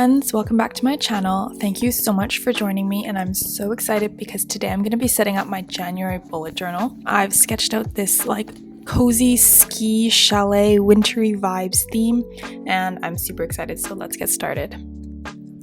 friends, welcome back to my channel. Thank you so much for joining me, and I'm so excited because today I'm going to be setting up my January bullet journal. I've sketched out this cozy ski chalet wintry vibes theme, and I'm super excited, so let's get started.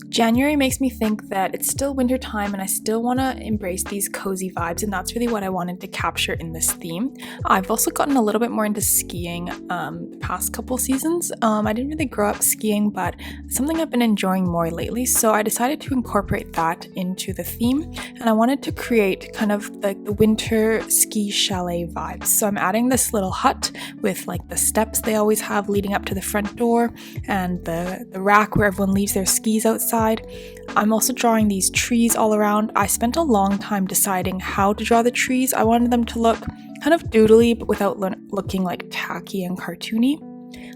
January makes me think that it's still winter time and I still want to embrace these cozy vibes, and that's really what I wanted to capture in this theme. I've also gotten a little bit more into skiing the past couple seasons. I didn't really grow up skiing, but it's something I've been enjoying more lately, so I decided to incorporate that into the theme, and I wanted to create kind of like the winter ski chalet vibes. So I'm adding this little hut with the steps they always have leading up to the front door and the rack where everyone leaves their skis outside. I'm also drawing these trees all around. I spent a long time deciding how to draw the trees. I wanted them to look kind of doodly, but without looking tacky and cartoony.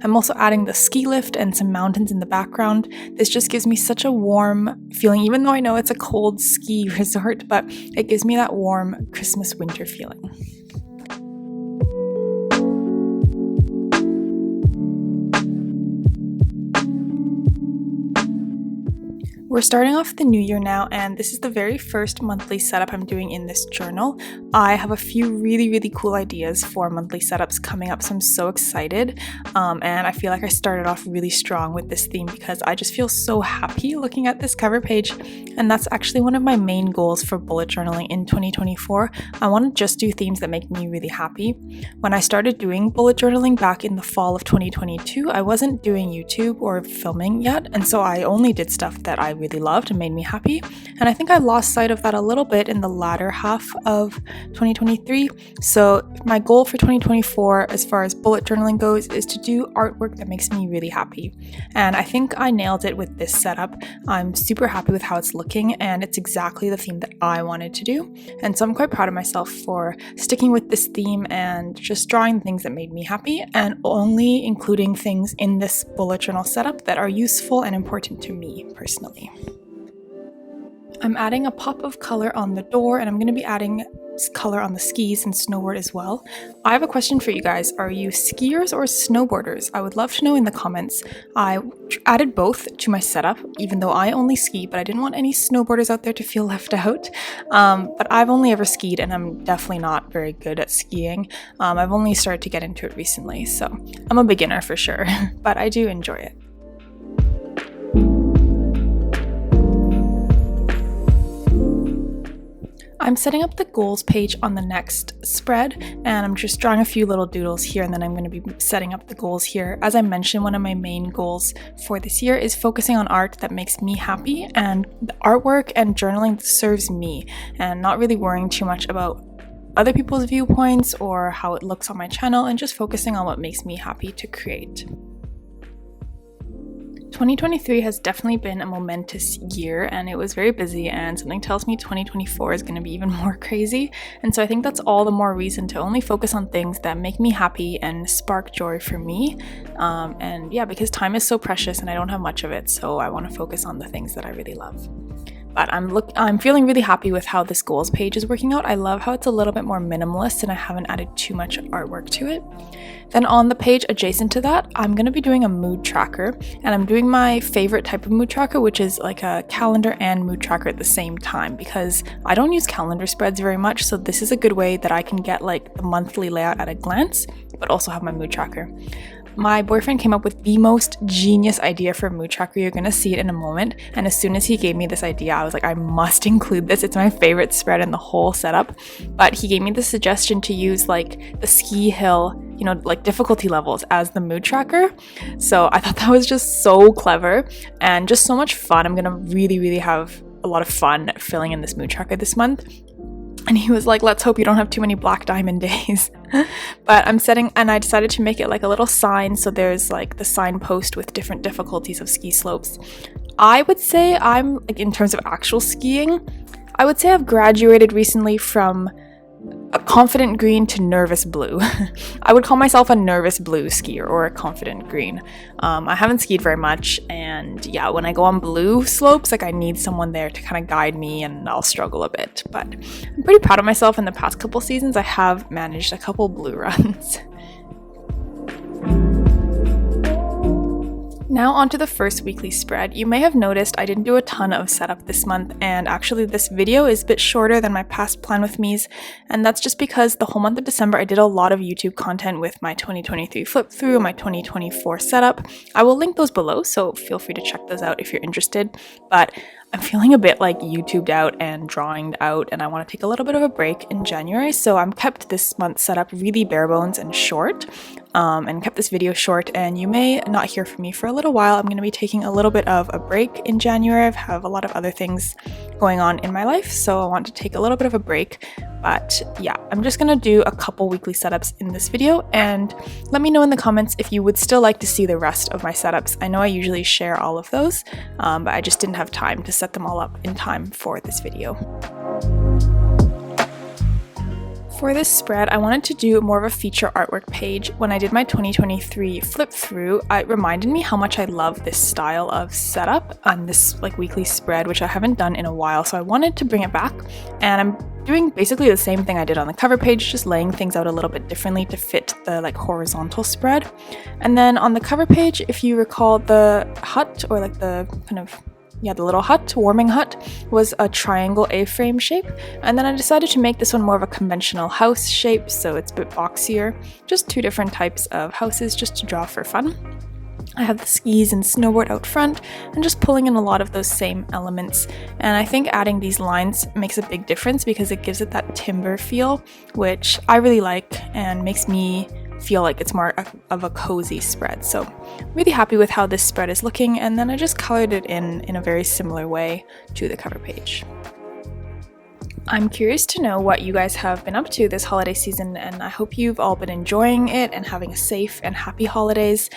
I'm also adding the ski lift and some mountains in the background. This just gives me such a warm feeling, even though I know it's a cold ski resort, but it gives me that warm Christmas winter feeling. We're starting off the new year now, and this is the very first monthly setup I'm doing in this journal. I have a few really cool ideas for monthly setups coming up, so I'm so excited. And I feel like I started off really strong with this theme because I just feel so happy looking at this cover page. And that's actually one of my main goals for bullet journaling in 2024. I want to just do themes that make me really happy. When I started doing bullet journaling back in the fall of 2022, I wasn't doing YouTube or filming yet, and so I only did stuff that I really loved and made me happy, and I think I lost sight of that a little bit in the latter half of 2023. So my goal for 2024 as far as bullet journaling goes is to do artwork that makes me really happy, and I think I nailed it with this setup. I'm super happy with how it's looking, and it's exactly the theme that I wanted to do, and so I'm quite proud of myself for sticking with this theme and just drawing things that made me happy and only including things in this bullet journal setup that are useful and important to me personally. I'm adding a pop of color on the door, and I'm going to be adding color on the skis and snowboard as well. I have a question for you guys. Are you skiers or snowboarders? I would love to know in the comments. I added both to my setup, even though I only ski, but I didn't want any snowboarders out there to feel left out. But I've only ever skied, and I'm definitely not very good at skiing. I've only started to get into it recently, so I'm a beginner for sure, but I do enjoy it. I'm setting up the goals page on the next spread, and I'm just drawing a few little doodles here, and then I'm going to be setting up the goals here. As I mentioned, one of my main goals for this year is focusing on art that makes me happy, and the artwork and journaling that serves me, and not really worrying too much about other people's viewpoints or how it looks on my channel, and just focusing on what makes me happy to create. 2023 has definitely been a momentous year, and it was very busy, and something tells me 2024 is going to be even more crazy, and so I think that's all the more reason to only focus on things that make me happy and spark joy for me. And yeah, because time is so precious and I don't have much of it, so I want to focus on the things that I really love. But I'm feeling really happy with how this goals page is working out. I love how it's a little bit more minimalist and I haven't added too much artwork to it. Then on the page adjacent to that, I'm going to be doing a mood tracker, and I'm doing my favorite type of mood tracker, which is like a calendar and mood tracker at the same time, because I don't use calendar spreads very much, so this is a good way that I can get the monthly layout at a glance, but also have my mood tracker. My boyfriend came up with the most genius idea for a mood tracker. You're going to see it in a moment. And as soon as he gave me this idea, I was like, I must include this. It's my favorite spread in the whole setup. But he gave me the suggestion to use the ski hill, difficulty levels as the mood tracker. So I thought that was just so clever and just so much fun. I'm going to really have a lot of fun filling in this mood tracker this month. And he was like, let's hope you don't have too many black diamond days. But I decided to make it a little sign. So there's the signpost with different difficulties of ski slopes. I would say I'm, in terms of actual skiing, I would say I've graduated recently from a confident green to nervous blue. I would call myself a nervous blue skier or a confident green. I haven't skied very much, and yeah, when I go on blue slopes, I need someone there to kind of guide me, and I'll struggle a bit. But I'm pretty proud of myself. In the past couple seasons, I have managed a couple blue runs. Now onto the first weekly spread. You may have noticed I didn't do a ton of setup this month, and actually this video is a bit shorter than my past plan with me's, and that's just because the whole month of December I did a lot of YouTube content with my 2023 flip through, my 2024 setup. I will link those below, so feel free to check those out if you're interested, but I'm feeling a bit like YouTubed out and drawinged out, and I want to take a little bit of a break in January, so I'm kept this month's setup really bare bones and short, and kept this video short, and you may not hear from me for a little while. I'm going to be taking a little bit of a break in January. I have a lot of other things going on in my life, so I want to take a little bit of a break, but yeah, I'm just going to do a couple weekly setups in this video, and let me know in the comments if you would still like to see the rest of my setups. I know I usually share all of those, but I just didn't have time to set them all up in time for this video. For this spread, I wanted to do more of a feature artwork page. When I did my 2023 flip through, it reminded me how much I love this style of setup on this weekly spread, which I haven't done in a while, so I wanted to bring it back, and I'm doing basically the same thing I did on the cover page, just laying things out a little bit differently to fit the horizontal spread. And then on the cover page, if you recall, the hut, or the the little hut, warming hut, was a triangle A-frame shape, and then I decided to make this one more of a conventional house shape, so it's a bit boxier. Just two different types of houses just to draw for fun. I have the skis and snowboard out front, and just pulling in a lot of those same elements, and I think adding these lines makes a big difference because it gives it that timber feel, which I really like and makes me feel like it's more of a cozy spread. So really happy with how this spread is looking, and then I just colored it in a very similar way to the cover page. I'm curious to know what you guys have been up to this holiday season, and I hope you've all been enjoying it and having a safe and happy holidays.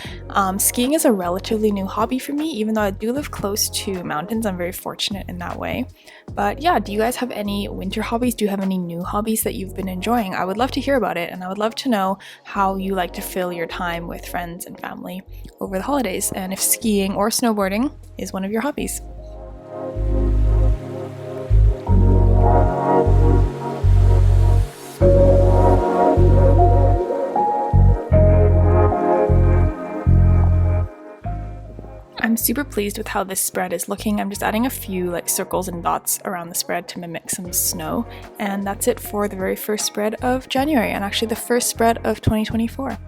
Skiing is a relatively new hobby for me, even though I do live close to mountains. I'm very fortunate in that way. But yeah, do you guys have any winter hobbies? Do you have any new hobbies that you've been enjoying? I would love to hear about it, and I would love to know how you like to fill your time with friends and family over the holidays, and if skiing or snowboarding is one of your hobbies. I'm super pleased with how this spread is looking. I'm just adding a few circles and dots around the spread to mimic some snow, and that's it for the very first spread of January, and actually the first spread of 2024.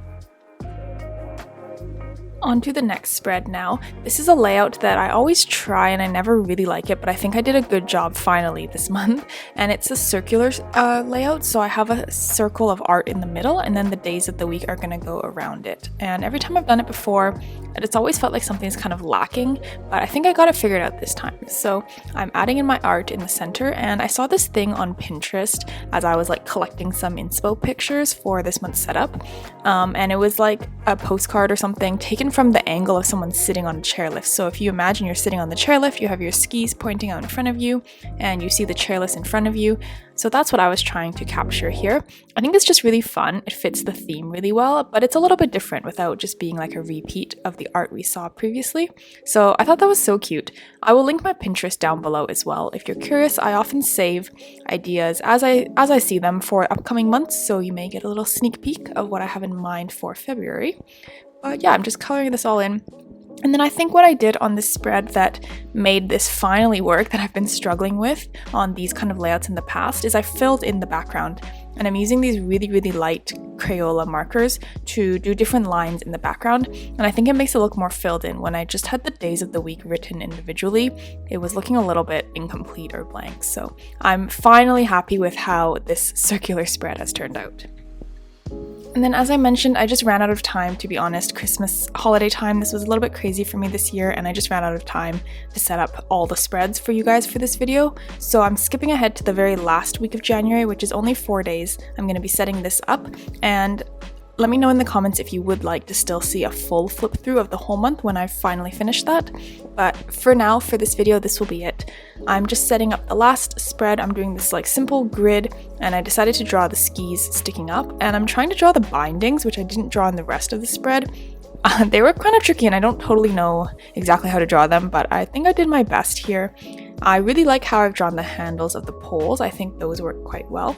On to the next spread now. This is a layout that I always try and I never really like it, but I think I did a good job finally this month, and it's a circular layout, so I have a circle of art in the middle, and then the days of the week are going to go around it. And every time I've done it before, it's always felt like something's kind of lacking, but I think I got it figured out this time. So I'm adding in my art in the center, and I saw this thing on Pinterest as I was collecting some inspo pictures for this month's setup, and it was like a postcard or something taken from the angle of someone sitting on a chairlift. So if you imagine you're sitting on the chairlift, you have your skis pointing out in front of you, and you see the chairlift in front of you. So that's what I was trying to capture here. I think it's just really fun. It fits the theme really well, but it's a little bit different without just being like a repeat of the art we saw previously. So I thought that was so cute. I will link my Pinterest down below as well. If you're curious, I often save ideas as I see them for upcoming months, so you may get a little sneak peek of what I have in mind for February. But yeah, I'm just coloring this all in. And then I think what I did on this spread that made this finally work, that I've been struggling with on these kind of layouts in the past, is I filled in the background. And I'm using these really, really light Crayola markers to do different lines in the background. And I think it makes it look more filled in. When I just had the days of the week written individually, it was looking a little bit incomplete or blank. So I'm finally happy with how this circular spread has turned out. And then, as I mentioned, I just ran out of time, to be honest. Christmas holiday time, this was a little bit crazy for me this year, and I just ran out of time to set up all the spreads for you guys for this video. So I'm skipping ahead to the very last week of January, which is only 4 days. I'm going to be setting this up, and let me know in the comments if you would like to still see a full flip through of the whole month when I've finally finished that. But for now, for this video, this will be it. I'm just setting up the last spread. I'm doing this simple grid, and I decided to draw the skis sticking up, and I'm trying to draw the bindings, which I didn't draw in the rest of the spread. They were kind of tricky, and I don't totally know exactly how to draw them, but I think I did my best here. I really like how I've drawn the handles of the poles. I think those work quite well.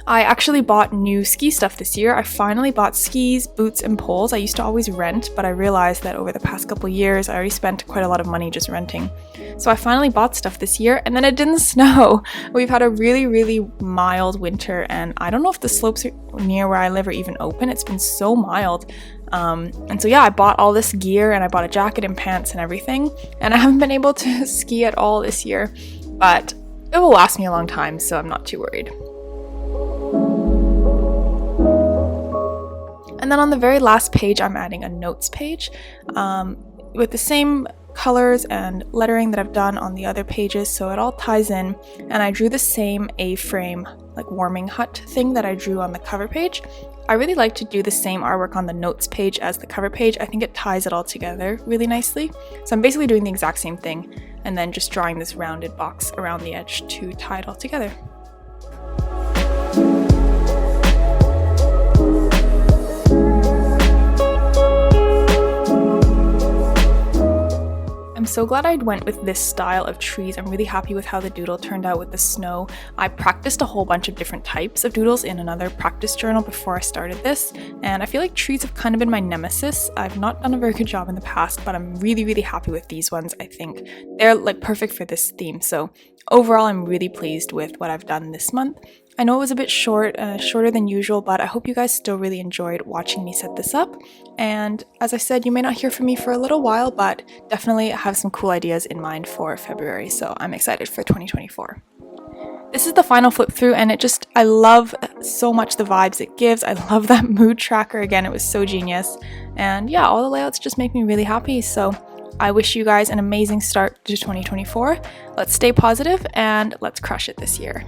I actually bought new ski stuff this year. I finally bought skis, boots, and poles. I used to always rent, but I realized that over the past couple years, I already spent quite a lot of money just renting. So I finally bought stuff this year, and then it didn't snow. We've had a really, really mild winter, and I don't know if the slopes near where I live are even open. It's been so mild. And so yeah, I bought all this gear, and I bought a jacket and pants and everything, and I haven't been able to ski at all this year, but it will last me a long time, so I'm not too worried. And then on the very last page, I'm adding a notes page with the same colors and lettering that I've done on the other pages, so it all ties in. And I drew the same A-frame, like warming hut thing that I drew on the cover page. I really like to do the same artwork on the notes page as the cover page. I think it ties it all together really nicely. So I'm basically doing the exact same thing and then just drawing this rounded box around the edge to tie it all together. I'm so glad I went with this style of trees. I'm really happy with how the doodle turned out with the snow. I practiced a whole bunch of different types of doodles in another practice journal before I started this, and I feel like trees have kind of been my nemesis. I've not done a very good job in the past, but I'm really, really happy with these ones. I think they're like perfect for this theme. So overall, I'm really pleased with what I've done this month. I know it was a bit shorter than usual, but I hope you guys still really enjoyed watching me set this up. And as I said, you may not hear from me for a little while, but definitely have some cool ideas in mind for February, so I'm excited for 2024. This is the final flip through, and I love so much the vibes it gives. I love that mood tracker. Again, it was so genius. And yeah, all the layouts just make me really happy, so I wish you guys an amazing start to 2024. Let's stay positive and let's crush it this year.